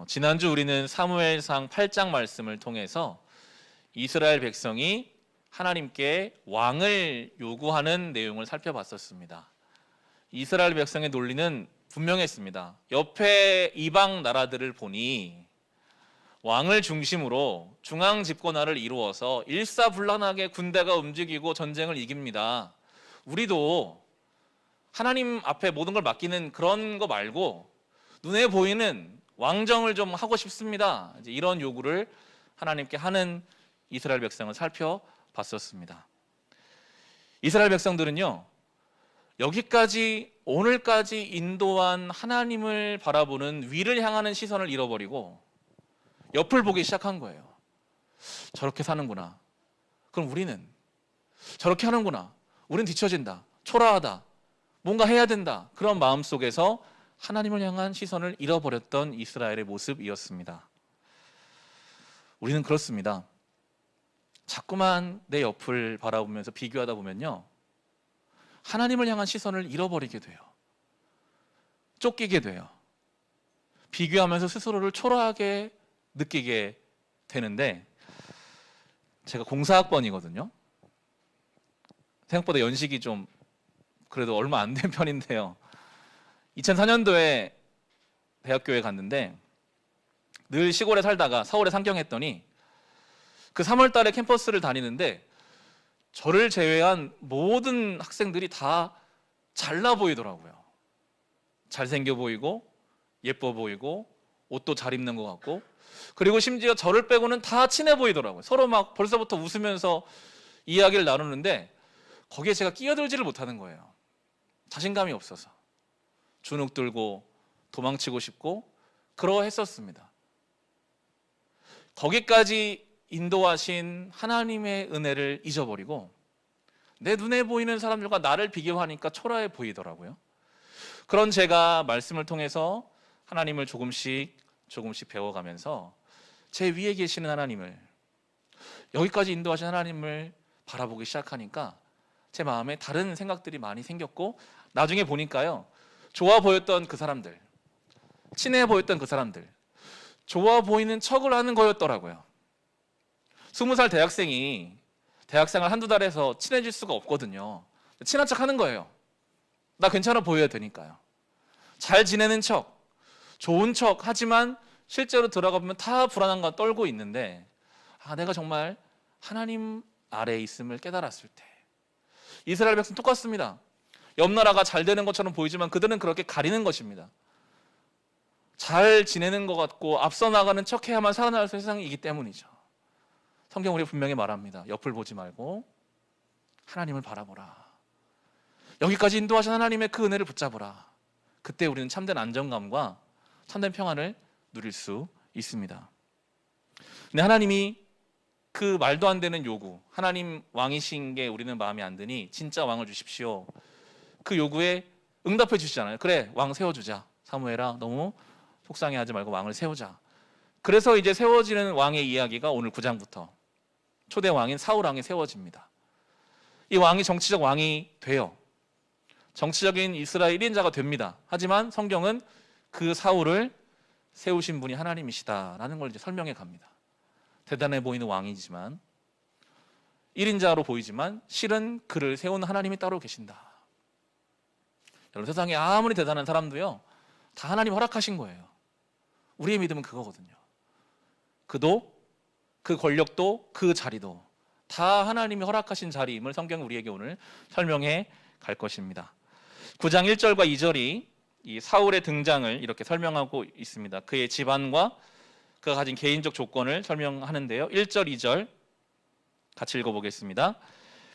지난주 우리는 사무엘상 8장 말씀을 통해서 이스라엘 백성이 하나님께 왕을 요구하는 내용을 살펴봤었습니다. 이스라엘 백성의 논리는 분명했습니다. 옆에 이방 나라들을 보니 왕을 중심으로 중앙 집권화를 이루어서 일사불란하게 군대가 움직이고 전쟁을 이깁니다. 우리도 하나님 앞에 모든 걸 맡기는 그런 거 말고 눈에 보이는 왕정을 좀 하고 싶습니다. 이런 요구를 하나님께 하는 이스라엘 백성을 살펴봤었습니다. 이스라엘 백성들은요, 여기까지 오늘까지 인도한 하나님을 바라보는 위를 향하는 시선을 잃어버리고 옆을 보기 시작한 거예요. 저렇게 사는구나. 그럼 우리는 저렇게 하는구나. 우린 뒤처진다. 초라하다. 뭔가 해야 된다. 그런 마음 속에서 하나님을 향한 시선을 잃어버렸던 이스라엘의 모습이었습니다. 우리는 그렇습니다. 자꾸만 내 옆을 바라보면서 비교하다 보면요, 하나님을 향한 시선을 잃어버리게 돼요. 쫓기게 돼요. 비교하면서 스스로를 초라하게 느끼게 되는데, 제가 공사학번이거든요. 생각보다 연식이 좀 그래도 얼마 안 된 편인데요. 2004년도에 대학교에 갔는데 늘 시골에 살다가 서울에 상경했더니 그 3월 달에 캠퍼스를 다니는데 저를 제외한 모든 학생들이 다 잘나 보이더라고요. 잘생겨 보이고 예뻐 보이고 옷도 잘 입는 것 같고, 그리고 심지어 저를 빼고는 다 친해 보이더라고요. 서로 막 벌써부터 웃으면서 이야기를 나누는데 거기에 제가 끼어들지를 못하는 거예요. 자신감이 없어서 주눅 들고 도망치고 싶고 그러했었습니다. 거기까지 인도하신 하나님의 은혜를 잊어버리고 내 눈에 보이는 사람들과 나를 비교하니까 초라해 보이더라고요. 그런 제가 말씀을 통해서 하나님을 조금씩 배워가면서 제 위에 계시는 하나님을, 여기까지 인도하신 하나님을 바라보기 시작하니까 제 마음에 다른 생각들이 많이 생겼고, 나중에 보니까요, 좋아 보였던 그 사람들, 친해 보였던 그 사람들, 좋아 보이는 척을 하는 거였더라고요. 20살 대학생이 대학생활 한두 달에서 친해질 수가 없거든요. 친한 척 하는 거예요. 나 괜찮아 보여야 되니까요. 잘 지내는 척, 좋은 척 하지만 실제로 들어가 보면 다 불안한 거 떨고 있는데, 내가 정말 하나님 아래에 있음을 깨달았을 때, 이스라엘 백성 똑같습니다. 옆 나라가 잘 되는 것처럼 보이지만 그들은 그렇게 가리는 것입니다. 잘 지내는 것 같고 앞서 나가는 척해야만 살아날 세상이기 때문이죠. 성경 우리 분명히 말합니다. 옆을 보지 말고 하나님을 바라보라. 여기까지 인도하신 하나님의 그 은혜를 붙잡으라. 그때 우리는 참된 안정감과 참된 평안을 누릴 수 있습니다. 근데 하나님이 그 말도 안 되는 요구, 하나님 왕이신 게 우리는 마음에 안 드니 진짜 왕을 주십시오. 그 요구에 응답해 주시잖아요. 그래, 왕 세워주자. 사무엘아, 너무 속상해하지 말고 왕을 세우자. 그래서 이제 세워지는 왕의 이야기가 오늘 9장부터 초대 왕인 사울 왕이 세워집니다. 이 왕이 정치적 왕이 돼요. 정치적인 이스라엘 1인자가 됩니다. 하지만 성경은 그 사울을 세우신 분이 하나님이시다라는 걸 이제 설명해 갑니다. 대단해 보이는 왕이지만, 1인자로 보이지만 실은 그를 세운 하나님이 따로 계신다. 여러분, 세상에 아무리 대단한 사람도요, 다 하나님 허락하신 거예요. 우리의 믿음은 그거거든요. 그도, 그 권력도, 그 자리도 다 하나님이 허락하신 자리임을 성경이 우리에게 오늘 설명해 갈 것입니다. 9장 1절과 2절이 이 사울의 등장을 이렇게 설명하고 있습니다. 그의 집안과 그가 가진 개인적 조건을 설명하는데요. 1절, 2절 같이 읽어보겠습니다.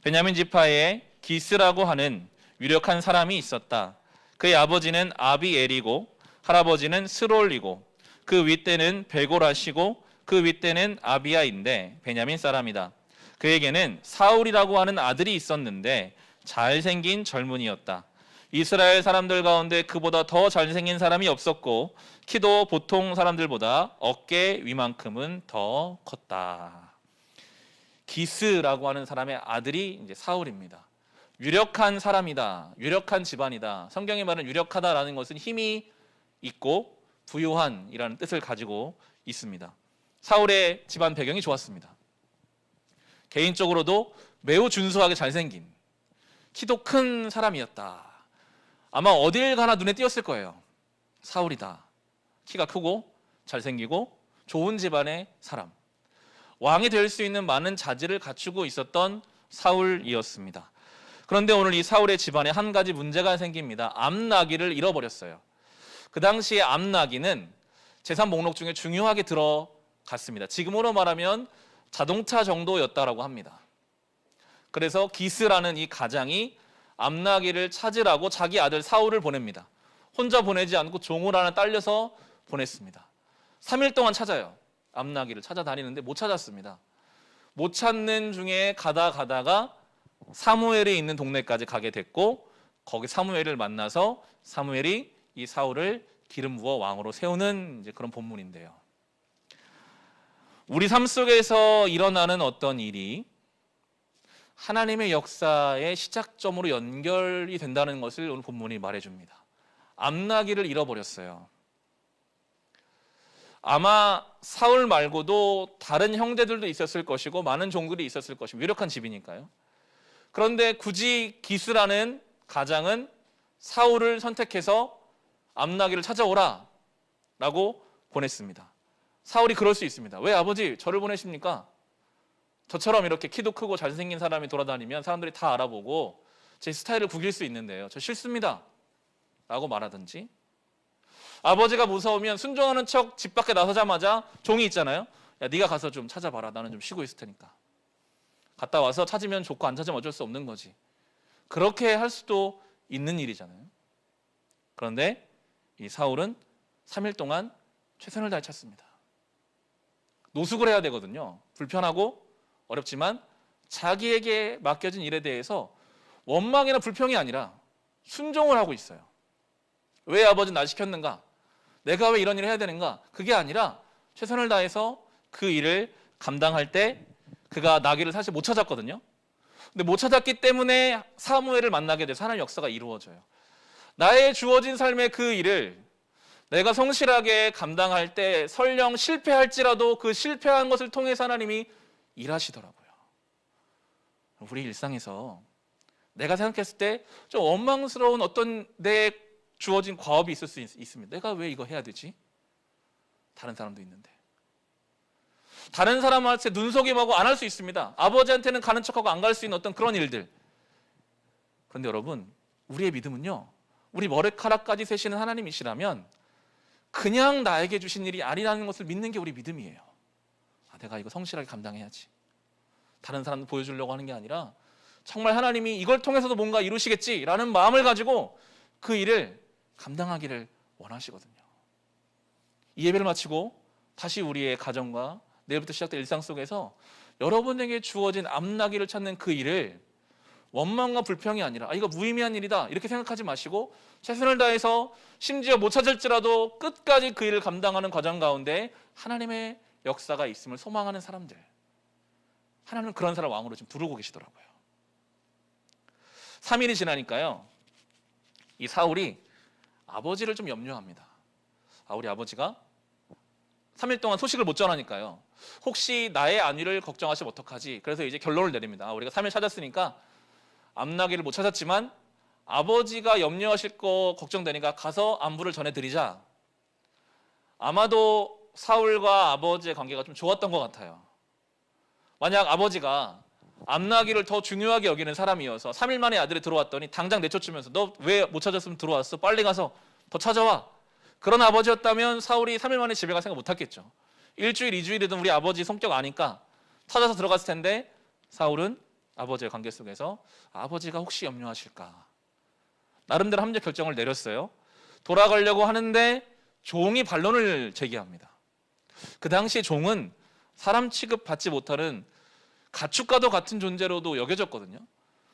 베냐민 지파에 기스라고 하는 유력한 사람이 있었다. 그의 아버지는 아비엘이고 할아버지는 스롤이고 그 윗대는 베고라시고 그 윗대는 아비야인데 베냐민 사람이다. 그에게는 사울이라고 하는 아들이 있었는데 잘생긴 젊은이였다. 이스라엘 사람들 가운데 그보다 더 잘생긴 사람이 없었고 키도 보통 사람들보다 어깨 위만큼은 더 컸다. 기스라고 하는 사람의 아들이 이제 사울입니다. 유력한 사람이다. 유력한 집안이다. 성경이 말하는 유력하다라는 것은 힘이 있고 부요한이라는 뜻을 가지고 있습니다. 사울의 집안 배경이 좋았습니다. 개인적으로도 매우 준수하게 잘생긴 키도 큰 사람이었다. 아마 어딜 가나 눈에 띄었을 거예요. 사울이다. 키가 크고 잘생기고 좋은 집안의 사람. 왕이 될 수 있는 많은 자질을 갖추고 있었던 사울이었습니다. 그런데 오늘 이 사울의 집안에 한 가지 문제가 생깁니다. 암나기를 잃어버렸어요. 그 당시에 암나기는 재산 목록 중에 중요하게 들어갔습니다. 지금으로 말하면 자동차 정도였다라고 합니다. 그래서 기스라는 이 가장이 암나기를 찾으라고 자기 아들 사울을 보냅니다. 혼자 보내지 않고 종을 하나 딸려서 보냈습니다. 3일 동안 찾아요. 암나기를 찾아다니는데 못 찾았습니다. 못 찾는 중에 가다가 사무엘이 있는 동네까지 가게 됐고, 거기 사무엘을 만나서 사무엘이 이 사울을 기름 부어 왕으로 세우는 이제 그런 본문인데요. 우리 삶 속에서 일어나는 어떤 일이 하나님의 역사의 시작점으로 연결이 된다는 것을 오늘 본문이 말해줍니다. 암나기를 잃어버렸어요. 아마 사울 말고도 다른 형제들도 있었을 것이고 많은 종들이 있었을 것이고 유력한 집이니까요. 그런데 굳이 기스라는 가장은 사울을 선택해서 암나기를 찾아오라 라고 보냈습니다. 사울이 그럴 수 있습니다. 왜 아버지 저를 보내십니까? 저처럼 이렇게 키도 크고 잘생긴 사람이 돌아다니면 사람들이 다 알아보고 제 스타일을 구길 수 있는데요. 저 싫습니다 라고 말하든지, 아버지가 무서우면 순종하는 척 집 밖에 나서자마자 종이 있잖아요. 야, 네가 가서 좀 찾아봐라. 나는 좀 쉬고 있을 테니까. 갔다 와서 찾으면 좋고 안 찾으면 어쩔 수 없는 거지. 그렇게 할 수도 있는 일이잖아요. 그런데 이 사울은 3일 동안 최선을 다해 찾습니다. 노숙을 해야 되거든요. 불편하고 어렵지만 자기에게 맡겨진 일에 대해서 원망이나 불평이 아니라 순종을 하고 있어요. 왜 아버지는 날 시켰는가? 내가 왜 이런 일을 해야 되는가? 그게 아니라 최선을 다해서 그 일을 감당할 때 그가 나귀를 사실 못 찾았거든요. 근데 못 찾았기 때문에 사무엘을 만나게 돼서 하나님의 역사가 이루어져요. 나의 주어진 삶의 그 일을 내가 성실하게 감당할 때 설령 실패할지라도 그 실패한 것을 통해서 하나님이 일하시더라고요. 우리 일상에서 내가 생각했을 때 좀 원망스러운 어떤 내 주어진 과업이 있을 수 있습니다. 내가 왜 이거 해야 되지? 다른 사람도 있는데. 다른 사람한테 눈속임하고 안 할 수 있습니다. 아버지한테는 가는 척하고 안 갈 수 있는 어떤 그런 일들. 그런데 여러분, 우리의 믿음은요, 우리 머리카락까지 세시는 하나님이시라면 그냥 나에게 주신 일이 아니라는 것을 믿는 게 우리 믿음이에요. 아, 내가 이거 성실하게 감당해야지. 다른 사람도 보여주려고 하는 게 아니라 정말 하나님이 이걸 통해서도 뭔가 이루시겠지라는 마음을 가지고 그 일을 감당하기를 원하시거든요. 이 예배를 마치고 다시 우리의 가정과 내일부터 시작된 일상 속에서 여러분에게 주어진 암나기를 찾는 그 일을 원망과 불평이 아니라 이거 무의미한 일이다 이렇게 생각하지 마시고 최선을 다해서 심지어 못 찾을지라도 끝까지 그 일을 감당하는 과정 가운데 하나님의 역사가 있음을 소망하는 사람들, 하나님은 그런 사람 왕으로 지금 부르고 계시더라고요. 3일이 지나니까요, 이 사울이 아버지를 좀 염려합니다. 우리 아버지가 3일 동안 소식을 못 전하니까요, 혹시 나의 안위를 걱정하시면 어떡하지? 그래서 이제 결론을 내립니다. 우리가 3일 찾았으니까 암나기를 못 찾았지만 아버지가 염려하실 거 걱정되니까 가서 안부를 전해드리자. 아마도 사울과 아버지의 관계가 좀 좋았던 것 같아요. 만약 아버지가 암나기를 더 중요하게 여기는 사람이어서 3일 만에 아들이 들어왔더니 당장 내쫓으면서 너 왜 못 찾았으면 들어왔어? 빨리 가서 더 찾아와. 그런 아버지였다면 사울이 3일 만에 집에 갈 생각 못 했겠죠. 일주일, 2주일이든 우리 아버지 성격 아니까 찾아서 들어갔을 텐데 사울은 아버지의 관계 속에서 아버지가 혹시 염려하실까? 나름대로 합리적 결정을 내렸어요. 돌아가려고 하는데 종이 반론을 제기합니다. 그 당시에 종은 사람 취급받지 못하는 가축과도 같은 존재로도 여겨졌거든요.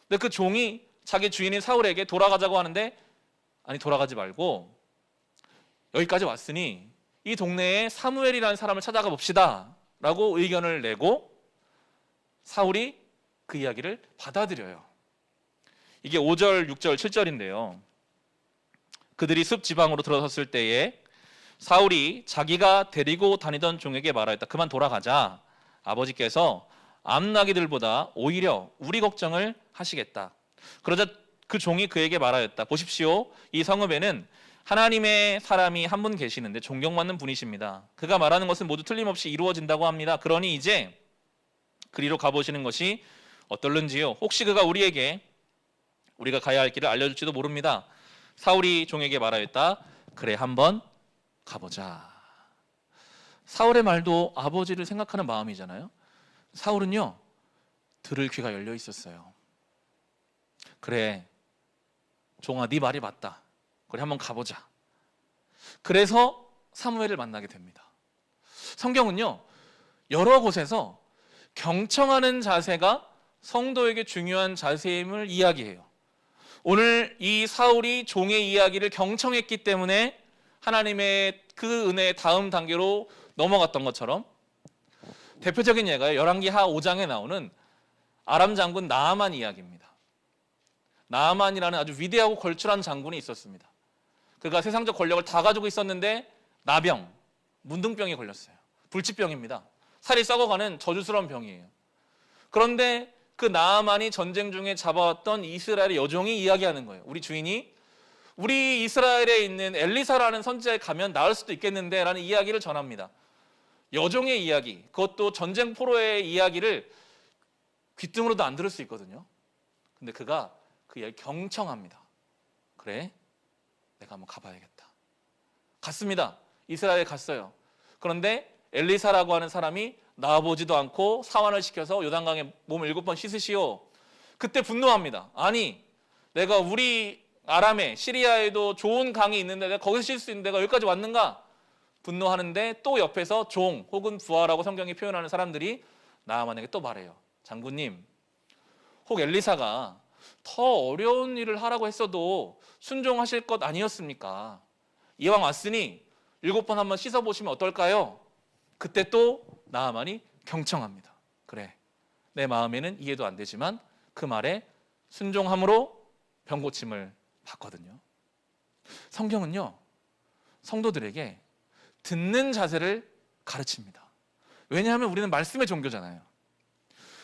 근데 그 종이 자기 주인인 사울에게 돌아가자고 하는데 아니 돌아가지 말고 여기까지 왔으니 이 동네에 사무엘이라는 사람을 찾아가 봅시다 라고 의견을 내고 사울이 그 이야기를 받아들여요. 이게 5절, 6절, 7절인데요. 그들이 숲 지방으로 들어섰을 때에 사울이 자기가 데리고 다니던 종에게 말하였다. 그만 돌아가자. 아버지께서 암나기들보다 오히려 우리 걱정을 하시겠다. 그러자 그 종이 그에게 말하였다. 보십시오. 이 성읍에는 하나님의 사람이 한 분 계시는데 존경받는 분이십니다. 그가 말하는 것은 모두 틀림없이 이루어진다고 합니다. 그러니 이제 그리로 가보시는 것이 어떨는지요. 혹시 그가 우리에게 우리가 가야 할 길을 알려줄지도 모릅니다. 사울이 종에게 말하였다. 그래, 한번 가보자. 사울의 말도 아버지를 생각하는 마음이잖아요. 사울은요, 들을 귀가 열려 있었어요. 그래, 종아, 네 말이 맞다. 그래, 한번 가보자. 그래서 사무엘을 만나게 됩니다. 성경은요, 여러 곳에서 경청하는 자세가 성도에게 중요한 자세임을 이야기해요. 오늘 이 사울이 종의 이야기를 경청했기 때문에 하나님의 그 은혜의 다음 단계로 넘어갔던 것처럼, 대표적인 예가 열왕기하 5장에 나오는 아람 장군 나아만 이야기입니다. 나아만이라는 아주 위대하고 걸출한 장군이 있었습니다. 그가 세상적 권력을 다 가지고 있었는데 나병, 문둥병에 걸렸어요. 불치병입니다. 살이 썩어가는 저주스러운 병이에요. 그런데 그 나아만이 전쟁 중에 잡아왔던 이스라엘의 여종이 이야기하는 거예요. 우리 주인이 우리 이스라엘에 있는 엘리사라는 선지자에 가면 나을 수도 있겠는데 라는 이야기를 전합니다. 여종의 이야기, 그것도 전쟁 포로의 이야기를 귀등으로도 안 들을 수 있거든요. 근데 그가 그 이야기 경청합니다. 그래, 내가 한번 가봐야겠다. 갔습니다. 이스라엘에 갔어요. 그런데 엘리사라고 하는 사람이 나와보지도 않고 사환을 시켜서 요단강에 몸을 7번 씻으시오. 그때 분노합니다. 아니, 내가 우리 아람에 시리아에도 좋은 강이 있는데 내가 거기서 씻을 수 있는데 내가 여기까지 왔는가? 분노하는데 또 옆에서 종 혹은 부하라고 성경이 표현하는 사람들이 나아만에게 또 말해요. 장군님, 혹 엘리사가 더 어려운 일을 하라고 했어도 순종하실 것 아니었습니까? 이왕 왔으니 7번 한번 씻어보시면 어떨까요? 그때 또 나아만이 경청합니다. 그래, 내 마음에는 이해도 안 되지만 그 말에 순종함으로 병고침을 받거든요. 성경은요, 성도들에게 듣는 자세를 가르칩니다. 왜냐하면 우리는 말씀의 종교잖아요.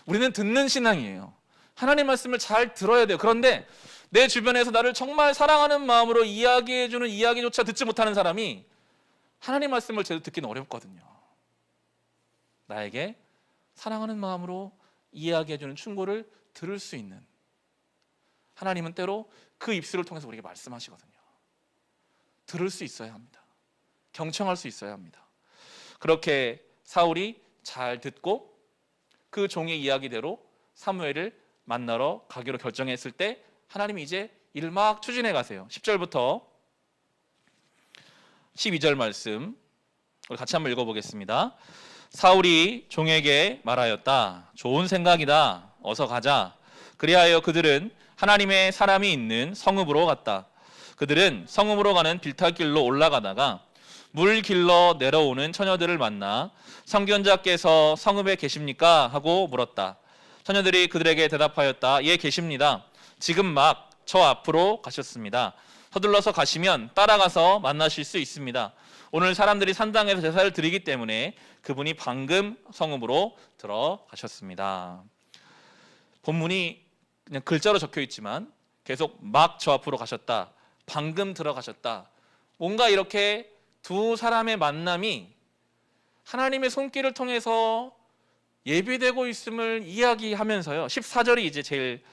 우리는 듣는 신앙이에요. 하나님 말씀을 잘 들어야 돼요. 그런데 내 주변에서 나를 정말 사랑하는 마음으로 이야기해주는 이야기조차 듣지 못하는 사람이 하나님 말씀을 제대로 듣기는 어렵거든요. 나에게 사랑하는 마음으로 이야기해주는 충고를 들을 수 있는 하나님은 때로 그 입술을 통해서 우리에게 말씀하시거든요. 들을 수 있어야 합니다. 경청할 수 있어야 합니다. 그렇게 사울이 잘 듣고 그 종의 이야기대로 사무엘을 만나러 가기로 결정했을 때 하나님이 이제 일을 막 추진해 가세요. 10절부터 12절 말씀 우리 같이 한번 읽어보겠습니다. 사울이 종에게 말하였다. 좋은 생각이다. 어서 가자. 그리하여 그들은 하나님의 사람이 있는 성읍으로 갔다. 그들은 성읍으로 가는 빌탈길로 올라가다가 물 길러 내려오는 처녀들을 만나 선견자께서 성읍에 계십니까? 하고 물었다. 처녀들이 그들에게 대답하였다. 예, 계십니다. 지금 막 저 앞으로 가셨습니다. 서둘러서 가시면 따라가서 만나실 수 있습니다. 오늘 사람들이 산당에서 제사를 드리기 때문에 그분이 방금 성읍으로 들어가셨습니다. 본문이 그냥 글자로 적혀 있지만 계속 막 저 앞으로 가셨다. 방금 들어가셨다. 뭔가 이렇게 두 사람의 만남이 하나님의 손길을 통해서 예비되고 있음을 이야기하면서요. 14절이 이제 제일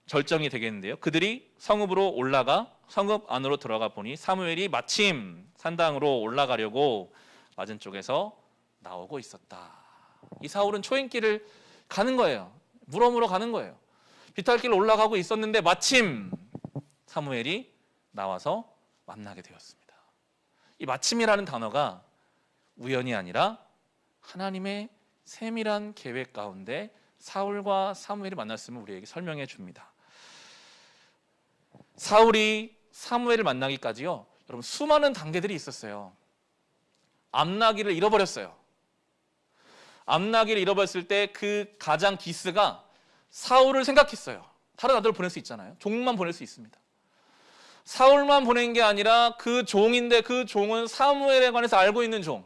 절정이 되겠는데요. 그들이 성읍으로 올라가 성읍 안으로 들어가 보니 사무엘이 마침 산당으로 올라가려고 맞은 쪽에서 나오고 있었다. 이 사울은 초행길을 가는 거예요. 물어물어 가는 거예요. 비탈길로 올라가고 있었는데 마침 사무엘이 나와서 만나게 되었습니다. 이 마침이라는 단어가 우연이 아니라 하나님의 세밀한 계획 가운데 사울과 사무엘이 만났음을 우리에게 설명해 줍니다. 사울이 사무엘을 만나기까지요, 여러분 수많은 단계들이 있었어요. 암나기를 잃어버렸어요. 암나기를 잃어버렸을 때 그 가장 기스가 사울을 생각했어요. 다른 아들을 보낼 수 있잖아요. 종만 보낼 수 있습니다. 사울만 보낸 게 아니라 그 종인데 그 종은 사무엘에 관해서 알고 있는 종.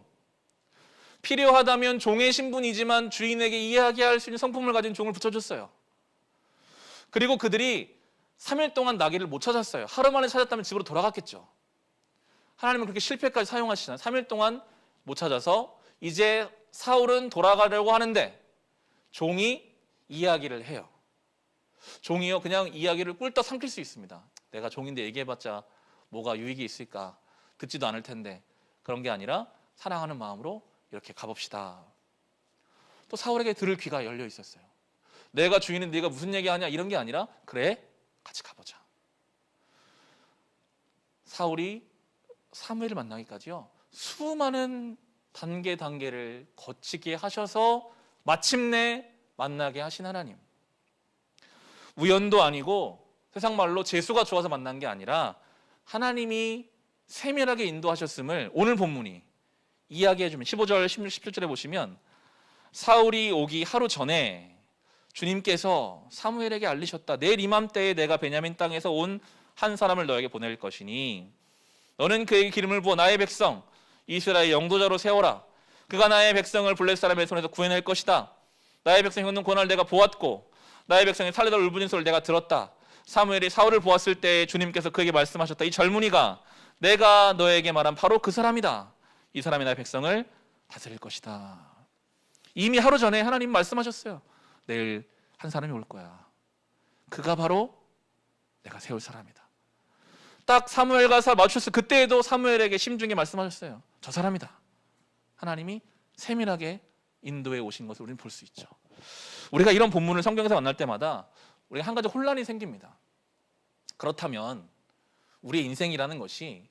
필요하다면 종의 신분이지만 주인에게 이야기할 수 있는 성품을 가진 종을 붙여줬어요. 그리고 그들이 3일 동안 나귀를 못 찾았어요. 하루 만에 찾았다면 집으로 돌아갔겠죠. 하나님은 그렇게 실패까지 사용하시잖아요. 3일 동안 못 찾아서 이제 사울은 돌아가려고 하는데 종이 이야기를 해요. 종이요, 그냥 이야기를 꿀떡 삼킬 수 있습니다. 내가 종인데 얘기해봤자 뭐가 유익이 있을까? 듣지도 않을 텐데. 그런 게 아니라 사랑하는 마음으로 이렇게 가봅시다. 또 사울에게 들을 귀가 열려 있었어요. 내가 주인은 네가 무슨 얘기하냐 이런 게 아니라 그래, 같이 가보자. 사울이 사무엘을 만나기까지요, 수많은 단계를 거치게 하셔서 마침내 만나게 하신 하나님. 우연도 아니고 세상 말로 재수가 좋아서 만난 게 아니라 하나님이 세밀하게 인도하셨음을 오늘 본문이 이야기해 주면 15절, 16, 17절에 보시면 사울이 오기 하루 전에 주님께서 사무엘에게 알리셨다. 내일 이맘때에 내가 베냐민 땅에서 온 한 사람을 너에게 보낼 것이니 너는 그에게 기름을 부어 나의 백성 이스라엘 영도자로 세워라. 그가 나의 백성을 블레셋 사람의 손에서 구해낼 것이다. 나의 백성이 겪는 고난을 내가 보았고 나의 백성이 살리다 울부짖는 소리를 내가 들었다. 사무엘이 사울을 보았을 때 주님께서 그에게 말씀하셨다. 이 젊은이가 내가 너에게 말한 바로 그 사람이다. 이 사람이 나의 백성을 다스릴 것이다. 이미 하루 전에 하나님 말씀하셨어요. 내일 한 사람이 올 거야. 그가 바로 내가 세울 사람이다. 딱 사무엘과 맞추셨어요. 그때에도 사무엘에게 심중에 말씀하셨어요. 저 사람이다. 하나님이 세밀하게 인도해 오신 것을 우리는 볼 수 있죠. 우리가 이런 본문을 성경에서 만날 때마다 우리가 한 가지 혼란이 생깁니다. 그렇다면 우리의 인생이라는 것이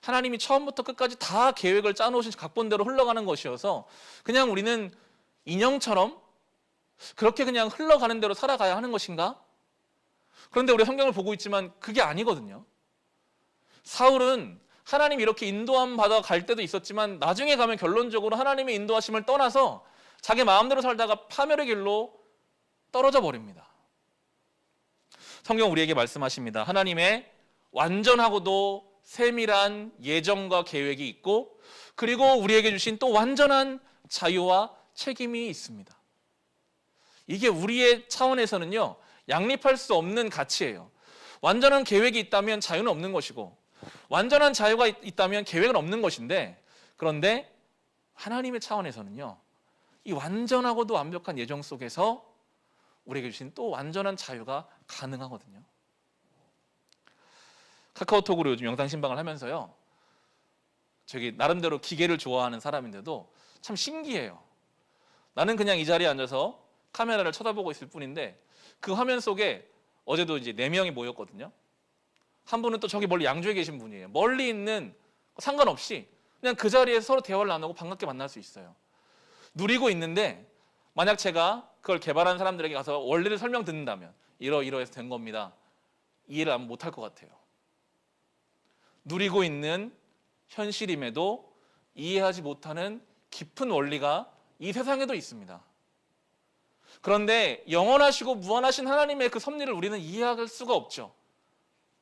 하나님이 처음부터 끝까지 다 계획을 짜놓으신 각본대로 흘러가는 것이어서 그냥 우리는 인형처럼 그렇게 그냥 흘러가는 대로 살아가야 하는 것인가? 그런데 우리가 성경을 보고 있지만 그게 아니거든요. 사울은 하나님이 이렇게 인도함 받아 갈 때도 있었지만 나중에 가면 결론적으로 하나님의 인도하심을 떠나서 자기 마음대로 살다가 파멸의 길로 떨어져 버립니다. 성경 우리에게 말씀하십니다. 하나님의 완전하고도 세밀한 예정과 계획이 있고 그리고 우리에게 주신 또 완전한 자유와 책임이 있습니다. 이게 우리의 차원에서는요, 양립할 수 없는 가치예요. 완전한 계획이 있다면 자유는 없는 것이고 완전한 자유가 있다면 계획은 없는 것인데, 그런데 하나님의 차원에서는요, 이 완전하고도 완벽한 예정 속에서 우리에게 주신 또 완전한 자유가 가능하거든요. 카카오톡으로 요즘 영상 신방을 하면서요, 저기 나름대로 기계를 좋아하는 사람인데도 참 신기해요. 나는 그냥 이 자리에 앉아서 카메라를 쳐다보고 있을 뿐인데 그 화면 속에 어제도 이제 4명이 모였거든요. 한 분은 또 저기 멀리 양주에 계신 분이에요. 멀리 있는 상관없이 그냥 그 자리에서 서로 대화를 나누고 반갑게 만날 수 있어요. 누리고 있는데 만약 제가 그걸 개발한 사람들에게 가서 원리를 설명 듣는다면 이러이러해서 된 겁니다. 이해를 아마 못할 것 같아요. 누리고 있는 현실임에도 이해하지 못하는 깊은 원리가 이 세상에도 있습니다. 그런데 영원하시고 무한하신 하나님의 그 섭리를 우리는 이해할 수가 없죠.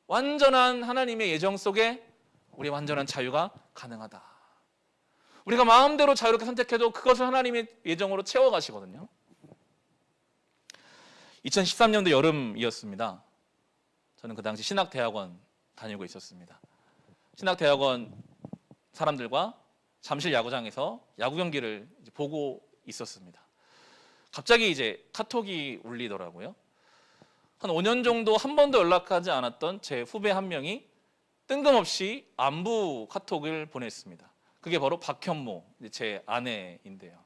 완전한 하나님의 예정 속에 우리 완전한 자유가 가능하다. 우리가 마음대로 자유롭게 선택해도 그것을 하나님의 예정으로 채워가시거든요. 2013년도 여름이었습니다. 저는 그 당시 신학대학원 다니고 있었습니다. 신학대학원 사람들과 잠실 야구장에서 야구 경기를 보고 있었습니다. 갑자기 이제 카톡이 울리더라고요. 한 5년 정도 한 번도 연락하지 않았던 제 후배 한 명이 뜬금없이 안부 카톡을 보냈습니다. 그게 바로 박현모, 제 아내인데요.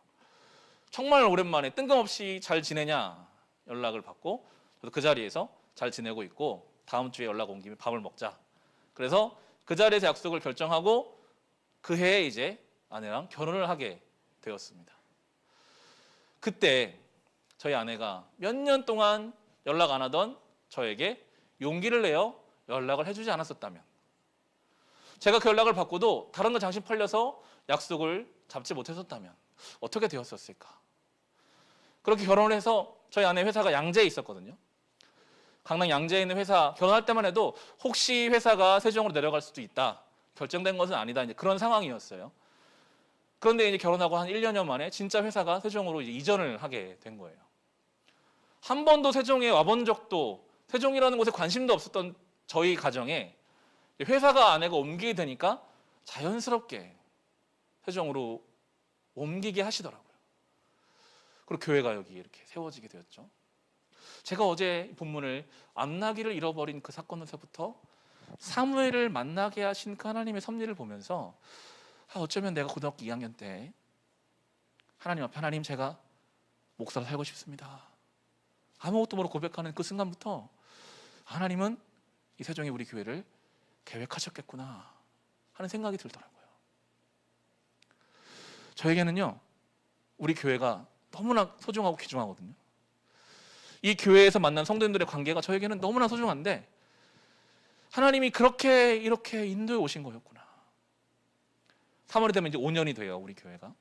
정말 오랜만에 뜬금없이 잘 지내냐 연락을 받고 저도 그 자리에서 잘 지내고 있고 다음 주에 연락 온 김에 밥을 먹자. 그래서 그 자리에서 약속을 결정하고 그 해에 이제 아내랑 결혼을 하게 되었습니다. 그때 저희 아내가 몇 년 동안 연락 안 하던 저에게 용기를 내어 연락을 해주지 않았었다면, 제가 그 연락을 받고도 다른 거 장신 팔려서 약속을 잡지 못했었다면 어떻게 되었었을까? 그렇게 결혼을 해서 저희 아내 회사가 양재에 있었거든요. 강남 양재에 있는 회사 결혼할 때만 해도 혹시 회사가 세종으로 내려갈 수도 있다. 결정된 것은 아니다. 이제 그런 상황이었어요. 그런데 이제 결혼하고 한 1년여 만에 진짜 회사가 세종으로 이제 이전을 하게 된 거예요. 한 번도 세종에 와본 적도, 세종이라는 곳에 관심도 없었던 저희 가정에 회사가 아내가 옮기게 되니까 자연스럽게 세종으로 옮기게 하시더라고요. 그리고 교회가 여기 이렇게 세워지게 되었죠. 제가 어제 본문을 암나귀를 잃어버린 그 사건에서부터 사무엘을 만나게 하신 그 하나님의 섭리를 보면서 어쩌면 내가 고등학교 2학년 때 하나님 앞에 하나님 제가 목사로 살고 싶습니다. 아무것도 모르고 고백하는 그 순간부터 하나님은 이 세종의 우리 교회를 계획하셨겠구나 하는 생각이 들더라고요. 저에게는요, 우리 교회가 너무나 소중하고 귀중하거든요. 이 교회에서 만난 성도님들의 관계가 저에게는 너무나 소중한데 하나님이 그렇게 이렇게 인도해 오신 거였구나. 3월이 되면 이제 5년이 돼요, 우리 교회가.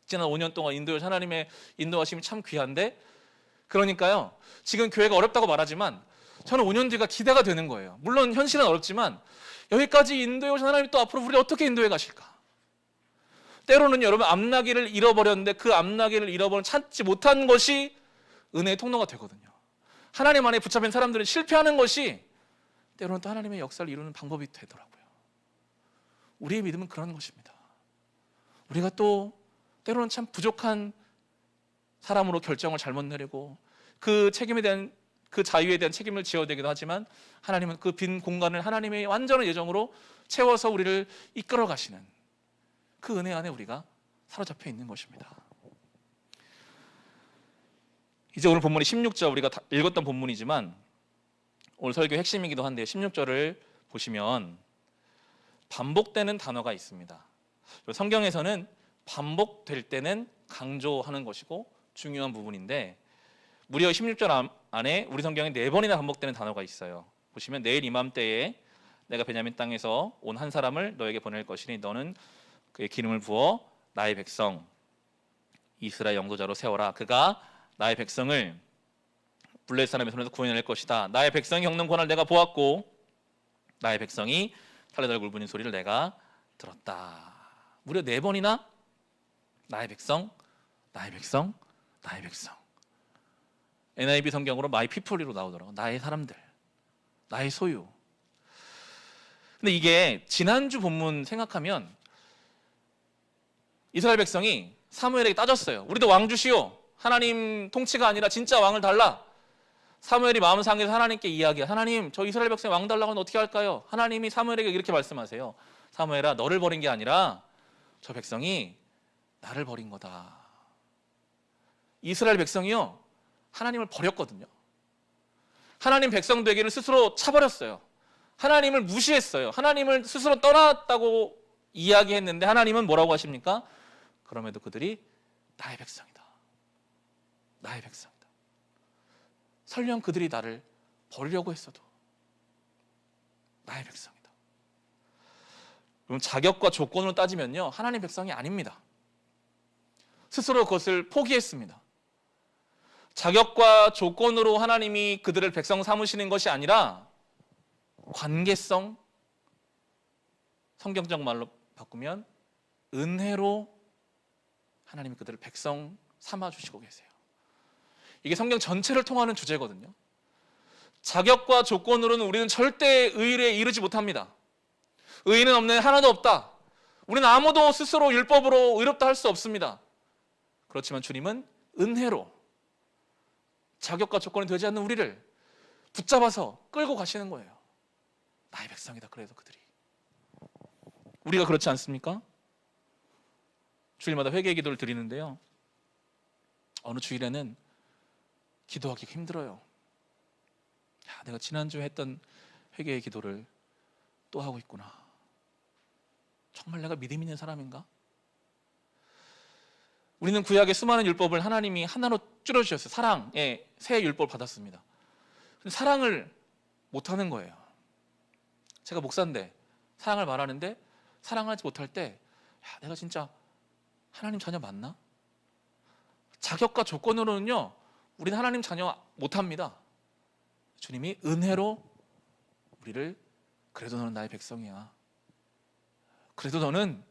지난 5년 동안 인도해 하나님의 인도하심이 참 귀한데, 그러니까요, 지금 교회가 어렵다고 말하지만 저는 5년 뒤가 기대가 되는 거예요. 물론 현실은 어렵지만 여기까지 인도해 오신 하나님이 또 앞으로 우리를 어떻게 인도해 가실까? 때로는 여러분 암나귀를 잃어버렸는데 그 암나귀를 잃어버린 찾지 못한 것이 은혜의 통로가 되거든요. 하나님 안에 붙잡힌 사람들은 실패하는 것이 때로는 또 하나님의 역사를 이루는 방법이 되더라고요. 우리의 믿음은 그런 것입니다. 우리가 또 때로는 참 부족한 사람으로 결정을 잘못 내리고 그 책임에 대한 그 자유에 대한 책임을 지어야 되기도 하지만 하나님은 그 빈 공간을 하나님의 완전한 예정으로 채워서 우리를 이끌어 가시는 그 은혜 안에 우리가 사로잡혀 있는 것입니다. 이제 오늘 본문이 16절, 우리가 읽었던 본문이지만 오늘 설교의 핵심이기도 한데 16절을 보시면 반복되는 단어가 있습니다. 성경에서는 반복될 때는 강조하는 것이고 중요한 부분인데 무려 16절 안에 우리 성경에 4번이나 반복되는 단어가 있어요. 보시면 내일 이맘때에 내가 베냐민 땅에서 온 한 사람을 너에게 보낼 것이니 너는 그의 기름을 부어 나의 백성 이스라엘 영도자로 세워라. 그가 나의 백성을 블레셋 사람의 손에서 구원해낼 것이다. 나의 백성이 겪는 고난을 내가 보았고 나의 백성이 탈레달 굴분인 소리를 내가 들었다. 무려 4번이나 나의 백성, 나의 백성, 나의 백성. NIV 성경으로 마이 피플리로 나오더라고요. 나의 사람들, 나의 소유. 근데 이게 지난주 본문 생각하면 이스라엘 백성이 사무엘에게 따졌어요. 우리도 왕 주시오. 하나님 통치가 아니라 진짜 왕을 달라. 사무엘이 마음 상해서 하나님께 이야기해. 하나님, 저 이스라엘 백성 왕 달라고 하면 어떻게 할까요? 하나님이 사무엘에게 이렇게 말씀하세요. 사무엘아, 너를 버린 게 아니라 저 백성이 나를 버린 거다. 이스라엘 백성이요, 하나님을 버렸거든요. 하나님 백성 되기를 스스로 차버렸어요. 하나님을 무시했어요. 하나님을 스스로 떠났다고 이야기했는데 하나님은 뭐라고 하십니까? 그럼에도 그들이 나의 백성이다. 나의 백성이다. 설령 그들이 나를 버리려고 했어도 나의 백성이다. 그럼 자격과 조건으로 따지면요, 하나님 백성이 아닙니다. 스스로 그것을 포기했습니다. 자격과 조건으로 하나님이 그들을 백성 삼으시는 것이 아니라 관계성, 성경적 말로 바꾸면 은혜로 하나님이 그들을 백성 삼아주시고 계세요. 이게 성경 전체를 통하는 주제거든요. 자격과 조건으로는 우리는 절대 의에 이르지 못합니다. 의는 없는 하나도 없다. 우리는 아무도 스스로 율법으로 의롭다 할 수 없습니다. 그렇지만 주님은 은혜로 자격과 조건이 되지 않는 우리를 붙잡아서 끌고 가시는 거예요. 나의 백성이다. 그래도 그들이. 우리가 그렇지 않습니까? 주일마다 회개 기도를 드리는데요, 어느 주일에는 기도하기 힘들어요. 내가 지난주에 했던 회개의 기도를 또 하고 있구나. 정말 내가 믿음 있는 사람인가? 우리는 구약의 수많은 율법을 하나님이 하나로 줄여주셨어요. 사랑의 새 율법을 받았습니다. 근데 사랑을 못하는 거예요. 제가 목사인데 사랑을 말하는데 사랑하지 못할 때 내가 진짜 하나님 자녀 맞나? 자격과 조건으로는요, 우리는 하나님 자녀 못합니다. 주님이 은혜로 우리를 그래도 너는 나의 백성이야. 그래도 너는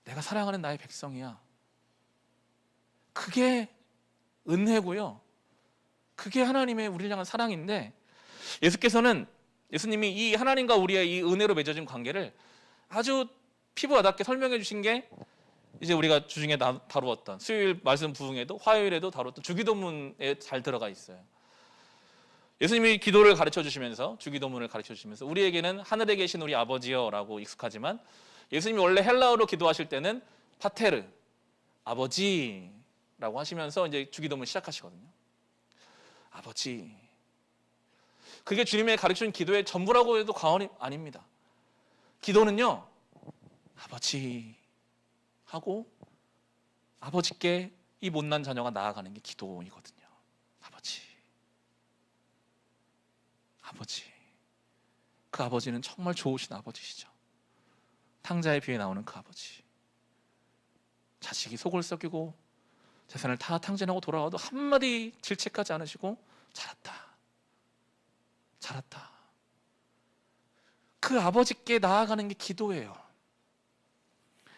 내가 사랑하는 나의 백성이야. 그게 은혜고요. 그게 하나님의 우리를 향한 사랑인데 예수님이 이 하나님과 우리의 이 은혜로 맺어진 관계를 아주 피부 와닿게 설명해 주신 게 이제 우리가 주중에 다루었던 수요일 말씀 부흥에도 화요일에도 다루었던 주기도문에 잘 들어가 있어요. 예수님이 기도를 가르쳐 주시면서 주기도문을 가르쳐 주시면서 우리에게는 하늘에 계신 우리 아버지여라고 익숙하지만 예수님이 원래 헬라어로 기도하실 때는 파테르, 아버지라고 하시면서 이제 주기도문을 시작하시거든요. 아버지. 그게 주님의 가르쳐준 기도의 전부라고 해도 과언이 아닙니다. 기도는요, 아버지 하고 아버지께 이 못난 자녀가 나아가는 게 기도이거든요. 아버지. 아버지. 그 아버지는 정말 좋으신 아버지시죠. 탕자의 비유에 나오는 그 아버지. 자식이 속을 썩이고 재산을 다 탕진하고 돌아와도 한마디 질책하지 않으시고 잘했다. 잘했다. 그 아버지께 나아가는 게 기도예요.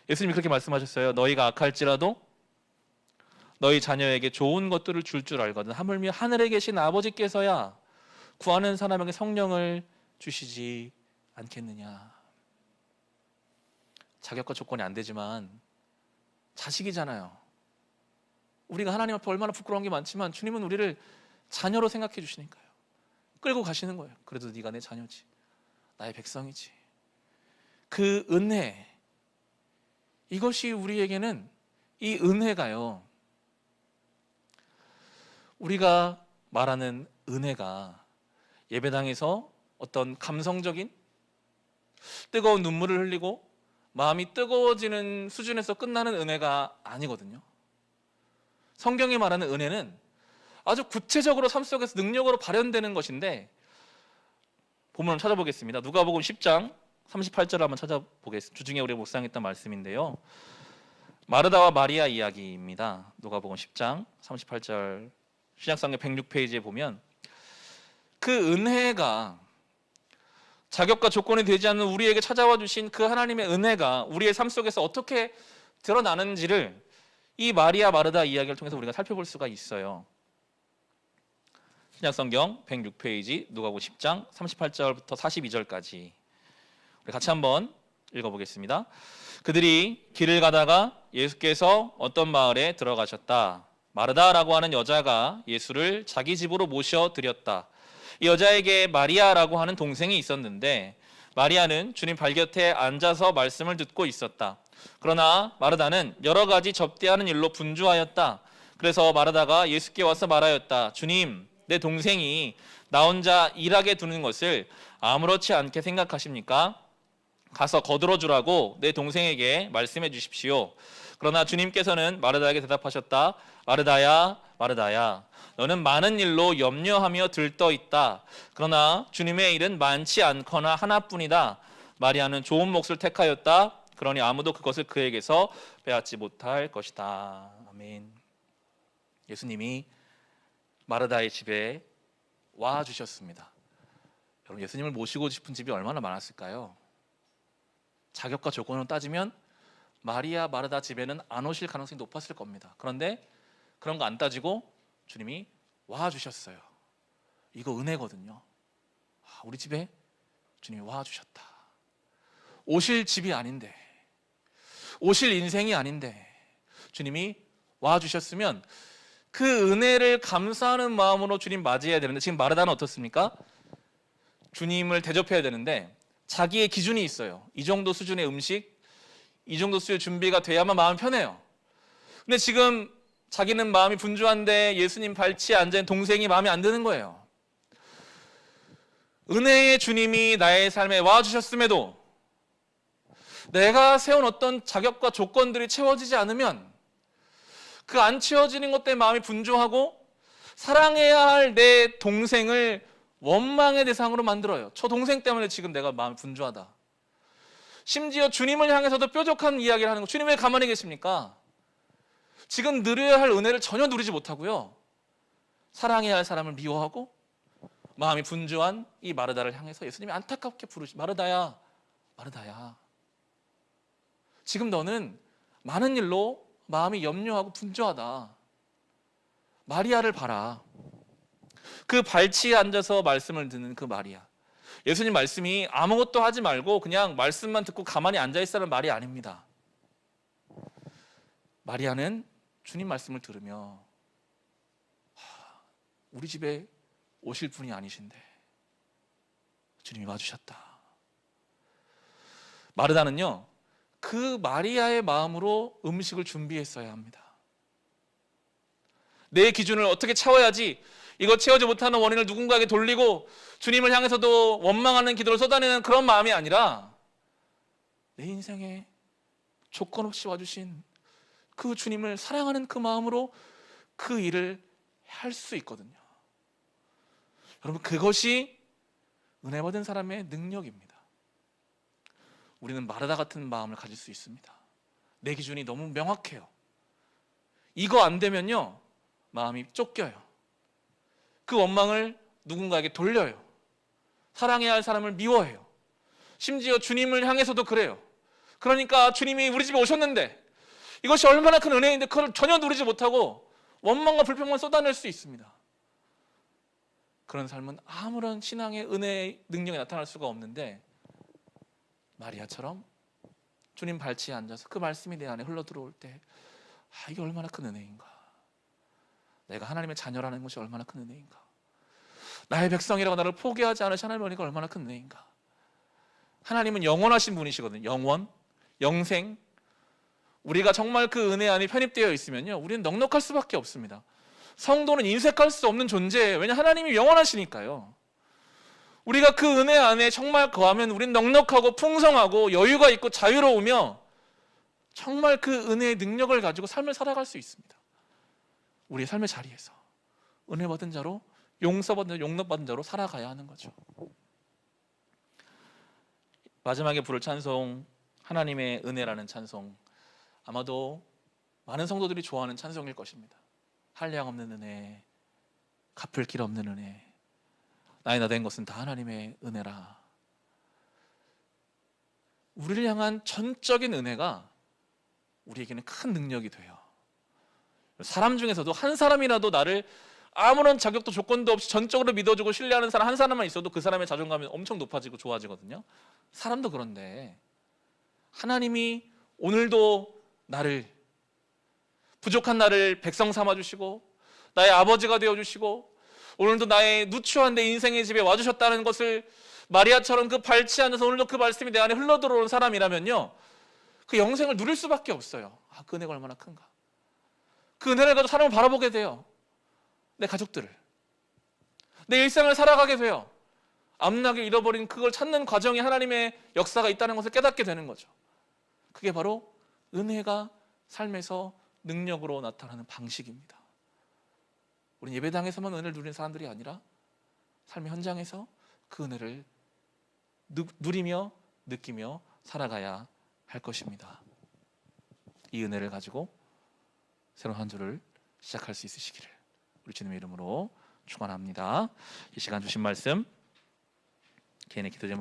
예수님이 그렇게 말씀하셨어요. 너희가 악할지라도 너희 자녀에게 좋은 것들을 줄 알거든 하물며 하늘에 계신 아버지께서야 구하는 사람에게 성령을 주시지 않겠느냐. 자격과 조건이 안 되지만 자식이잖아요. 우리가 하나님 앞에 얼마나 부끄러운 게 많지만 주님은 우리를 자녀로 생각해 주시니까요. 끌고 가시는 거예요. 그래도 네가 내 자녀지. 나의 백성이지. 그 은혜, 이것이 우리에게는 이 은혜가요. 우리가 말하는 은혜가 예배당에서 어떤 감성적인 뜨거운 눈물을 흘리고 마음이 뜨거워지는 수준에서 끝나는 은혜가 아니거든요. 성경이 말하는 은혜는 아주 구체적으로 삶 속에서 능력으로 발현되는 것인데 본문을 찾아보겠습니다. 누가복음 10장 38절 한번 찾아보겠습니다. 주중에 우리가 묵상했던 말씀인데요. 마르다와 마리아 이야기입니다. 누가복음 10장 38절 신약성경 106페이지에 보면 그 은혜가 자격과 조건이 되지 않는 우리에게 찾아와 주신 그 하나님의 은혜가 우리의 삶 속에서 어떻게 드러나는지를 이 마리아 마르다 이야기를 통해서 우리가 살펴볼 수가 있어요. 신약성경 106페이지 누가복음 10장 38절부터 42절까지 우리 같이 한번 읽어보겠습니다. 그들이 길을 가다가 예수께서 어떤 마을에 들어가셨다. 마르다라고 하는 여자가 예수를 자기 집으로 모셔드렸다. 이 여자에게 마리아라고 하는 동생이 있었는데 마리아는 주님 발곁에 앉아서 말씀을 듣고 있었다. 그러나 마르다는 여러 가지 접대하는 일로 분주하였다. 그래서 마르다가 예수께 와서 말하였다. 주님, 내 동생이 나 혼자 일하게 두는 것을 아무렇지 않게 생각하십니까? 가서 거들어 주라고 내 동생에게 말씀해 주십시오. 그러나 주님께서는 마르다에게 대답하셨다. 마르다야, 마르다야, 너는 많은 일로 염려하며 들떠 있다. 그러나 주님의 일은 많지 않거나 하나뿐이다. 마리아는 좋은 몫을 택하였다. 그러니 아무도 그것을 그에게서 빼앗지 못할 것이다. 아멘. 예수님이 마르다의 집에 와 주셨습니다. 여러분, 예수님을 모시고 싶은 집이 얼마나 많았을까요? 자격과 조건으로 따지면 마리아 마르다 집에는 안 오실 가능성이 높았을 겁니다. 그런데 그런 거 안 따지고 주님이 와 주셨어요. 이거 은혜거든요. 우리 집에 주님이 와 주셨다. 오실 집이 아닌데, 오실 인생이 아닌데 주님이 와 주셨으면 그 은혜를 감사하는 마음으로 주님 맞이해야 되는데, 지금 마르다는 어떻습니까? 주님을 대접해야 되는데 자기의 기준이 있어요. 이 정도 수준의 음식, 이 정도 수준의 준비가 돼야만 마음이 편해요. 근데 지금 자기는 마음이 분주한데 예수님 발치에 앉아있는 동생이 마음에 안 드는 거예요. 은혜의 주님이 나의 삶에 와주셨음에도 내가 세운 어떤 자격과 조건들이 채워지지 않으면 그 안 채워지는 것 때문에 마음이 분주하고 사랑해야 할 내 동생을 원망의 대상으로 만들어요. 저 동생 때문에 지금 내가 마음이 분주하다. 심지어 주님을 향해서도 뾰족한 이야기를 하는 거. 주님 왜 가만히 계십니까? 지금 누려야 할 은혜를 전혀 누리지 못하고요. 사랑해야 할 사람을 미워하고 마음이 분주한 이 마르다를 향해서 예수님이 안타깝게 부르시, 마르다야, 마르다야, 지금 너는 많은 일로 마음이 염려하고 분주하다. 마리아를 봐라. 그 발치에 앉아서 말씀을 듣는 그 마리아. 예수님 말씀이 아무것도 하지 말고 그냥 말씀만 듣고 가만히 앉아있으라는 말이 아닙니다. 마리아는 주님 말씀을 들으며 우리 집에 오실 분이 아니신데 주님이 와주셨다. 마르다는요, 그 마리아의 마음으로 음식을 준비했어야 합니다. 내 기준을 어떻게 채워야지, 이거 채우지 못하는 원인을 누군가에게 돌리고 주님을 향해서도 원망하는 기도를 쏟아내는 그런 마음이 아니라 내 인생에 조건 없이 와주신 그 주님을 사랑하는 그 마음으로 그 일을 할 수 있거든요. 여러분, 그것이 은혜 받은 사람의 능력입니다. 우리는 마르다 같은 마음을 가질 수 있습니다. 내 기준이 너무 명확해요. 이거 안 되면요, 마음이 쫓겨요. 그 원망을 누군가에게 돌려요. 사랑해야 할 사람을 미워해요. 심지어 주님을 향해서도 그래요. 그러니까 주님이 우리 집에 오셨는데 이것이 얼마나 큰 은혜인데 그걸 전혀 누리지 못하고 원망과 불평만 쏟아낼 수 있습니다. 그런 삶은 아무런 신앙의 은혜의 능력이 나타날 수가 없는데, 마리아처럼 주님 발치에 앉아서 그 말씀이 내 안에 흘러들어올 때, 이게 얼마나 큰 은혜인가, 내가 하나님의 자녀라는 것이 얼마나 큰 은혜인가, 나의 백성이라고 나를 포기하지 않으신 하나님의 은혜가 얼마나 큰 은혜인가. 하나님은 영원하신 분이시거든요. 영원, 영생. 우리가 정말 그 은혜 안에 편입되어 있으면요, 우리는 넉넉할 수밖에 없습니다. 성도는 인색할 수 없는 존재예요. 왜냐, 하나님이 영원하시니까요. 우리가 그 은혜 안에 정말 거하면 우리는 넉넉하고 풍성하고 여유가 있고 자유로우며 정말 그 은혜의 능력을 가지고 삶을 살아갈 수 있습니다. 우리의 삶의 자리에서 은혜 받은 자로, 용서받은 자로, 용납받은 자로 살아가야 하는 거죠. 마지막에 부를 찬송, 하나님의 은혜라는 찬송, 아마도 많은 성도들이 좋아하는 찬송일 것입니다. 한량 없는 은혜, 갚을 길 없는 은혜, 나의 나 된 것은 다 하나님의 은혜라. 우리를 향한 전적인 은혜가 우리에게는 큰 능력이 돼요. 사람 중에서도 한 사람이라도 나를 아무런 자격도 조건도 없이 전적으로 믿어주고 신뢰하는 사람 한 사람만 있어도 그 사람의 자존감이 엄청 높아지고 좋아지거든요. 사람도 그런데 하나님이 오늘도 나를, 부족한 나를 백성 삼아주시고 나의 아버지가 되어주시고 오늘도 나의 누추한 내 인생의 집에 와주셨다는 것을, 마리아처럼 그 발치 앉아서 오늘도 그 말씀이 내 안에 흘러들어오는 사람이라면요, 그 영생을 누릴 수밖에 없어요. 그 은혜가 얼마나 큰가. 그 은혜를 가지고 사람을 바라보게 돼요. 내 가족들을, 내 일생을 살아가게 돼요. 앞나게 잃어버린 그걸 찾는 과정에 하나님의 역사가 있다는 것을 깨닫게 되는 거죠. 그게 바로 은혜가 삶에서 능력으로 나타나는 방식입니다. 우리는 예배당에서만 은혜를 누리는 사람들이 아니라 삶의 현장에서 그 은혜를 누리며 느끼며 살아가야 할 것입니다. 이 은혜를 가지고 새로운 한 주를 시작할 수 있으시기를 우리 주님의 이름으로 축원합니다. 이 시간 주신 말씀 개인의 기도 제목